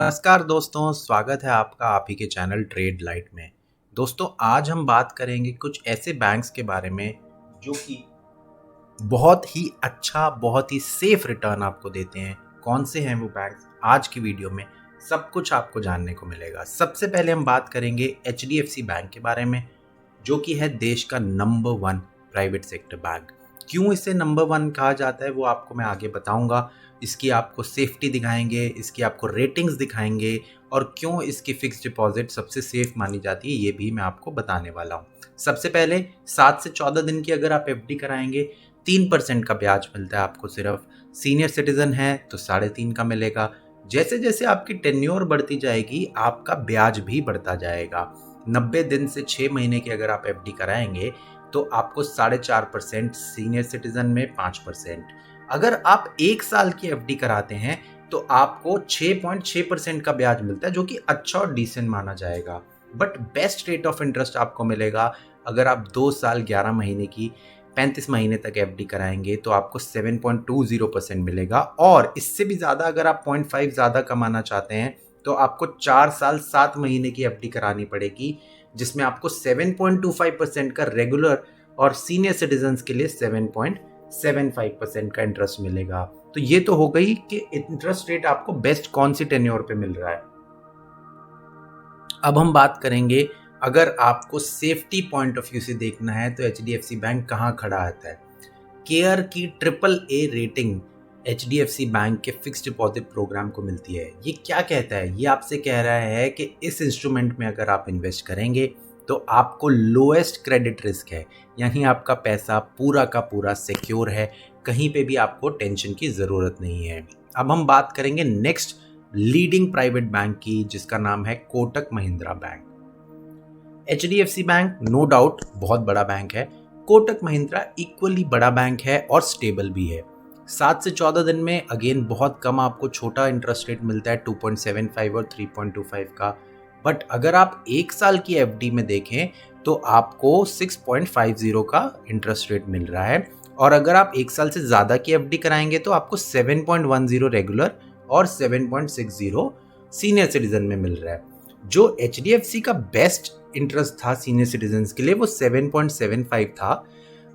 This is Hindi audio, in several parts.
नमस्कार दोस्तों, स्वागत है आपका आप ही के चैनल ट्रेड लाइट में। दोस्तों, आज हम बात करेंगे कुछ ऐसे बैंक्स के बारे में जो कि बहुत ही अच्छा, बहुत ही सेफ रिटर्न आपको देते हैं। कौन से हैं वो बैंक्स? आज की वीडियो में सब कुछ आपको जानने को मिलेगा। सबसे पहले हम बात करेंगे एचडीएफसी बैंक के बारे में, जो कि है देश का नंबर 1 प्राइवेट सेक्टर बैंक। क्यों इसे नंबर 1 कहा जाता है वो आपको मैं आगे बताऊंगा। इसकी आपको सेफ्टी दिखाएंगे, इसकी आपको रेटिंग्स दिखाएंगे और क्यों इसकी फिक्स डिपॉजिट सबसे सेफ मानी जाती है ये भी मैं आपको बताने वाला हूँ। सबसे पहले 7 से 14 दिन की अगर आप एफडी कराएंगे 3% का ब्याज मिलता है आपको सिर्फ। सीनियर सिटीजन है तो 3.5 का मिलेगा। जैसे जैसे आपकी टेन्योर बढ़ती जाएगी आपका ब्याज भी बढ़ता जाएगा। 90 दिन से 6 महीने की अगर आप एफडी कराएंगे तो आपको 4.5%, सीनियर सिटीजन में 5%। अगर आप 1 साल की एफडी कराते हैं तो आपको 6.6% का ब्याज मिलता है, जो कि अच्छा और डिसेंट माना जाएगा। But best rate of interest आपको मिलेगा अगर आप 2 साल 11 महीने की 35 महीने तक एफडी कराएंगे तो आपको 7.20% मिलेगा। और इससे भी ज़्यादा अगर आप 0.5 ज़्यादा कमाना चाहते हैं तो आपको 4 साल 7 महीने की एफडी करानी पड़ेगी, जिसमें आपको 7.25% का रेगुलर और सीनियर सिटीजन्स के लिए 7.75% का इंटरेस्ट मिलेगा। तो ये तो हो गई कि इंटरेस्ट रेट आपको बेस्ट कौन सी टेन्योर पे मिल रहा है। अब हम बात करेंगे, अगर आपको सेफ्टी पॉइंट ऑफ व्यू से देखना है तो एचडीएफसी बैंक कहाँ खड़ा आता है। केयर की AAA रेटिंग एचडीएफसी बैंक के फिक्स डिपॉजिट प्रोग्राम को मिलती है। ये क्या कहता है? ये आपसे कह रहा है कि इस इंस्ट्रूमेंट में अगर आप इन्वेस्ट करेंगे तो आपको लोएस्ट क्रेडिट रिस्क है, यानी आपका पैसा पूरा का पूरा सिक्योर है, कहीं पे भी आपको टेंशन की ज़रूरत नहीं है। अब हम बात करेंगे नेक्स्ट लीडिंग प्राइवेट बैंक की, जिसका नाम है Kotak Mahindra bank. HDFC bank no doubt बहुत बड़ा बैंक है, कोटक महिंद्रा इक्वली बड़ा बैंक है और स्टेबल भी है। 7 से 14 दिन में अगेन बहुत कम आपको छोटा इंटरेस्ट रेट मिलता है 2.75 और 3.25 का। बट अगर आप 1 साल की एफडी में देखें तो आपको 6.50 का इंटरेस्ट रेट मिल रहा है। और अगर आप 1 साल से ज़्यादा की एफडी कराएंगे तो आपको 7.10 रेगुलर और 7.60 सीनियर सिटीजन में मिल रहा है। जो एचडीएफसी का बेस्ट इंटरेस्ट था सीनियर सिटीजन्स के लिए वो 7.75 था,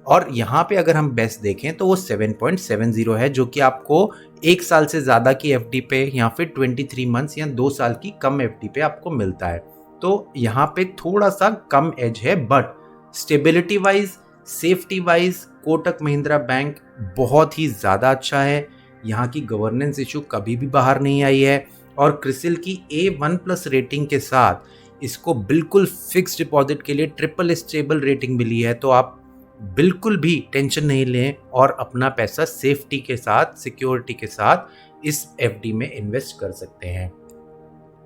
और यहाँ पे अगर हम बेस्ट देखें तो वो 7.70 है, जो कि आपको 1 साल से ज़्यादा की एफडी पे या फिर 23 मंथ्स या 2 साल की कम एफडी पे आपको मिलता है। तो यहाँ पे थोड़ा सा कम एज है, but stability wise, safety wise Kotak Mahindra bank बहुत ही ज़्यादा अच्छा है। यहाँ की गवर्नेंस इशू कभी भी बाहर नहीं आई है और क्रिसिल की A1+ रेटिंग के साथ इसको बिल्कुल फिक्स डिपॉजिट के लिए ट्रिपल स्टेबल रेटिंग मिली है। तो आप बिल्कुल भी टेंशन नहीं लें और अपना पैसा सेफ्टी के साथ, सिक्योरिटी के साथ इस एफडी में इन्वेस्ट कर सकते हैं।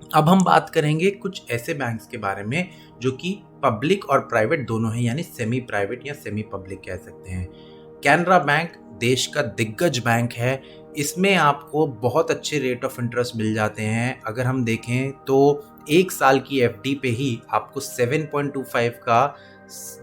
अब हम बात करेंगे कुछ ऐसे बैंक्स के बारे में जो कि पब्लिक और प्राइवेट दोनों हैं, यानी सेमी प्राइवेट या सेमी पब्लिक कह सकते हैं। कैनरा बैंक देश का दिग्गज बैंक है। इसमें आपको बहुत अच्छे रेट ऑफ इंटरेस्ट मिल जाते हैं। अगर हम देखें तो 1 साल की एफडी पे ही आपको 7.25 का,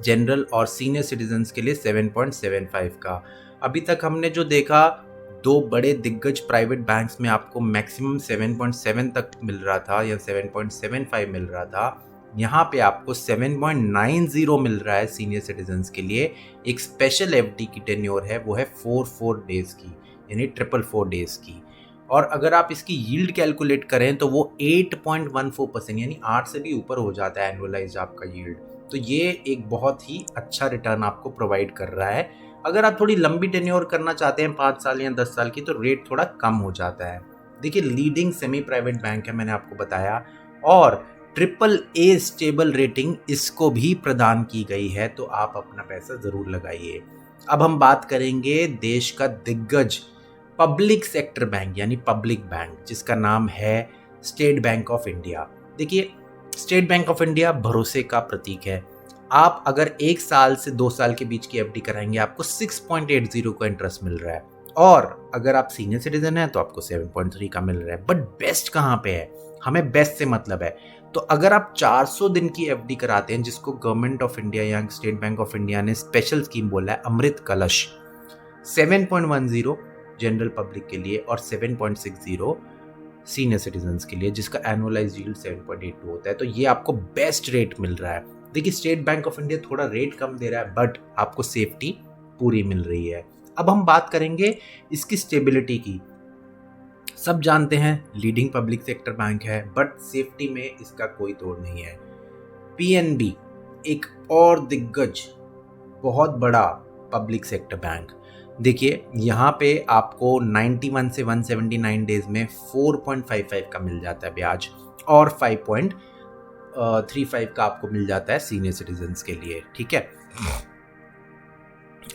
जनरल और सीनियर सिटीजन्स के लिए 7.75 का। अभी तक हमने जो देखा, 2 बड़े दिग्गज प्राइवेट बैंक्स में आपको मैक्सिमम 7.7 तक मिल रहा था या 7.75 मिल रहा था। यहाँ पे आपको 7.90 मिल रहा है सीनियर सिटीजन्स के लिए। एक स्पेशल एफडी की टेन्योर है, वो है 4 डेज की, यानी 444 डेज की। और अगर आप इसकी यील्ड कैलकुलेट करें तो वो 8.14% यानी 8 से भी ऊपर हो जाता है एनुअलाइज आपका यील्ड। तो ये एक बहुत ही अच्छा रिटर्न आपको प्रोवाइड कर रहा है। अगर आप थोड़ी लंबी टेन्योर करना चाहते हैं 5 साल या 10 साल की, तो रेट थोड़ा कम हो जाता है। देखिए, लीडिंग सेमी प्राइवेट बैंक है, मैंने आपको बताया, और AAA स्टेबल रेटिंग इसको भी प्रदान की गई है। तो आप अपना पैसा ज़रूर लगाइए। अब हम बात करेंगे देश का दिग्गज पब्लिक सेक्टर बैंक यानी पब्लिक बैंक, जिसका नाम है स्टेट बैंक ऑफ इंडिया। देखिए, स्टेट बैंक ऑफ इंडिया भरोसे का प्रतीक है। आप अगर 1 साल से 2 साल के बीच की एफडी कराएंगे आपको 6.80 का इंटरेस्ट मिल रहा है, और अगर आप सीनियर सिटीजन हैं तो आपको 7.3 का मिल रहा है। बट बेस्ट कहाँ पे है? हमें बेस्ट से मतलब है। तो अगर आप 400 दिन की एफडी कराते हैं, जिसको गवर्नमेंट ऑफ इंडिया या स्टेट बैंक ऑफ इंडिया ने स्पेशल स्कीम बोला है, अमृत कलश, 7.10 जनरल पब्लिक के लिए और 7.60 सीनियर सिटीजन्स के लिए, जिसका एनुअलाइज यील्ड 7.82 होता है। तो ये आपको बेस्ट रेट मिल रहा है। देखिए स्टेट बैंक ऑफ इंडिया थोड़ा रेट कम दे रहा है, बट आपको सेफ्टी पूरी मिल रही है। अब हम बात करेंगे इसकी स्टेबिलिटी की। सब जानते हैं लीडिंग पब्लिक सेक्टर बैंक है, बट सेफ्टी में इसका कोई तोड़ नहीं है। पीएनबी एक और दिग्गज बहुत बड़ा पब्लिक सेक्टर बैंक, देखिए यहाँ पे आपको 91 से 179 डेज में 4.55 का मिल जाता है ब्याज, और 5.35 का आपको मिल जाता है सीनियर सिटीजन्स के लिए, ठीक है।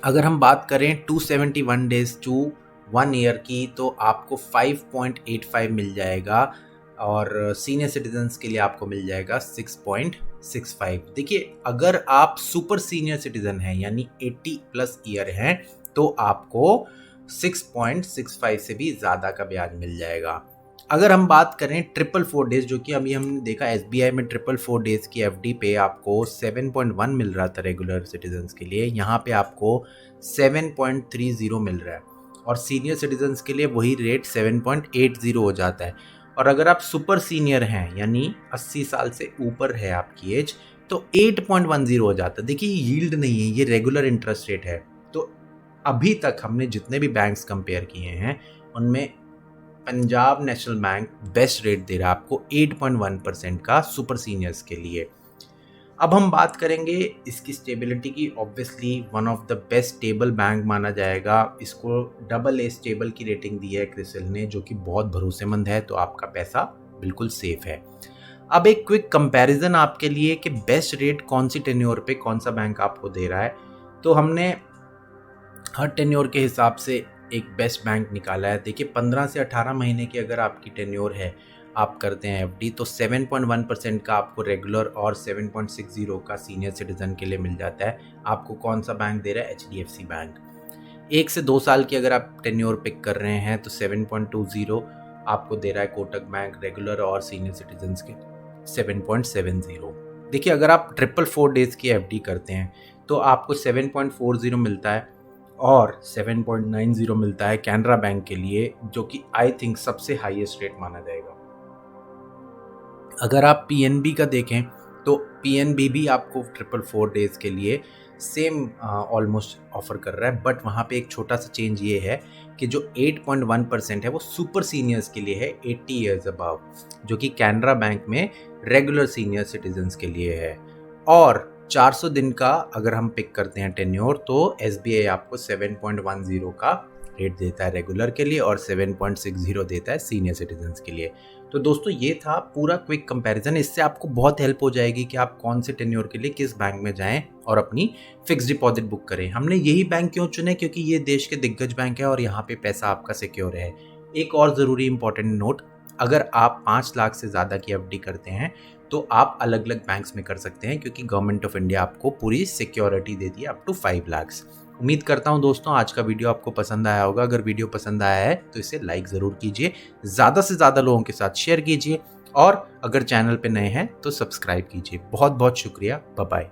अगर हम बात करें 271 डेज टू 1 ईयर की, तो आपको 5.85 मिल जाएगा, और सीनियर सिटीजन्स के लिए आपको मिल जाएगा 6.65। देखिए अगर आप सुपर सीनियर सिटीजन हैं यानी 80 प्लस ईयर हैं, तो आपको 6.65 से भी ज़्यादा का ब्याज मिल जाएगा। अगर हम बात करें 444 डेज, जो कि अभी हमने देखा एसबीआई में 444 डेज की एफडी पे आपको 7.1 मिल रहा था रेगुलर सिटीजन्स के लिए, यहाँ पे आपको 7.30 मिल रहा है, और सीनियर सिटीजन्स के लिए वही रेट 7.80 हो जाता है। और अगर आप सुपर सीनियर हैं यानी 80 साल से ऊपर है आपकी एज, तो 8.10 हो जाता है। देखिए यील्ड नहीं है, ये रेगुलर इंटरेस्ट रेट है। तो अभी तक हमने जितने भी बैंक्स कंपेयर किए हैं उनमें पंजाब नेशनल बैंक बेस्ट रेट दे रहा है आपको 8.1% का सुपर सीनियर्स के लिए। अब हम बात करेंगे इसकी स्टेबिलिटी की। Obviously one of the best stable bank माना जाएगा, इसको AA स्टेबल की रेटिंग दी है क्रिसिल ने, जो कि बहुत भरोसेमंद है, तो आपका पैसा बिल्कुल सेफ है। अब एक क्विक कंपैरिजन आपके लिए कि बेस्ट रेट कौन सी टेन्योर पे कौन सा बैंक आपको दे रहा है, तो हमने हर टेन्योर के हिसाब से एक बेस्ट बैंक निकाला है। देखिए 15 से 18 महीने की अगर आपकी टेन्योर है, आप करते हैं एफडी, तो 7.1% का आपको रेगुलर और 7.60 का सीनियर सिटीजन के लिए मिल जाता है। आपको कौन सा बैंक दे रहा है? HDFC bank. 1 से 2 साल की अगर आप टेन्योर पिक कर रहे हैं तो 7.20 आपको दे रहा है कोटक बैंक रेगुलर और सीनियर सिटीजन्स के 7.70। देखिए अगर आप 444 डेज की एफडी करते हैं तो आपको 7.40 मिलता है, और 7.90 मिलता है कैनरा बैंक के लिए, जो कि आई थिंक सबसे हाईएस्ट रेट माना जाएगा। अगर आप पीएनबी का देखें तो पीएनबी भी आपको 444 डेज के लिए सेम ऑलमोस्ट ऑफर कर रहा है, बट वहाँ पे एक छोटा सा चेंज ये है कि जो 8.1% है वो सुपर सीनियर्स के लिए है 80 ईयर्स अबव, जो कि कैनरा बैंक में रेगुलर सीनियर सिटीजन्स के लिए है। और 400 दिन का अगर हम पिक करते हैं टेन्योर, तो एसबीआई आपको 7.10 का रेट देता है रेगुलर के लिए और 7.60 देता है सीनियर सिटीजन्स के लिए। तो दोस्तों ये था पूरा क्विक कंपैरिजन। इससे आपको बहुत हेल्प हो जाएगी कि आप कौन से टेन्योर के लिए किस बैंक में जाएं और अपनी फिक्स डिपॉजिट बुक करें। हमने यही बैंक क्यों चुने? क्योंकि ये देश के दिग्गज बैंक है और यहाँ पे पैसा आपका सिक्योर है। एक और ज़रूरी इंपॉर्टेंट नोट, अगर आप 5 लाख से ज़्यादा की एफडी करते हैं तो आप अलग अलग बैंक्स में कर सकते हैं, क्योंकि गवर्नमेंट ऑफ इंडिया आपको पूरी सिक्योरिटी देती है अप टू 5 लाख। उम्मीद करता हूं दोस्तों आज का वीडियो आपको पसंद आया होगा। अगर वीडियो पसंद आया है तो इसे लाइक ज़रूर कीजिए, ज़्यादा से ज़्यादा लोगों के साथ शेयर कीजिए, और अगर चैनल पे नए हैं तो सब्सक्राइब कीजिए। बहुत बहुत शुक्रिया, बाय बाय।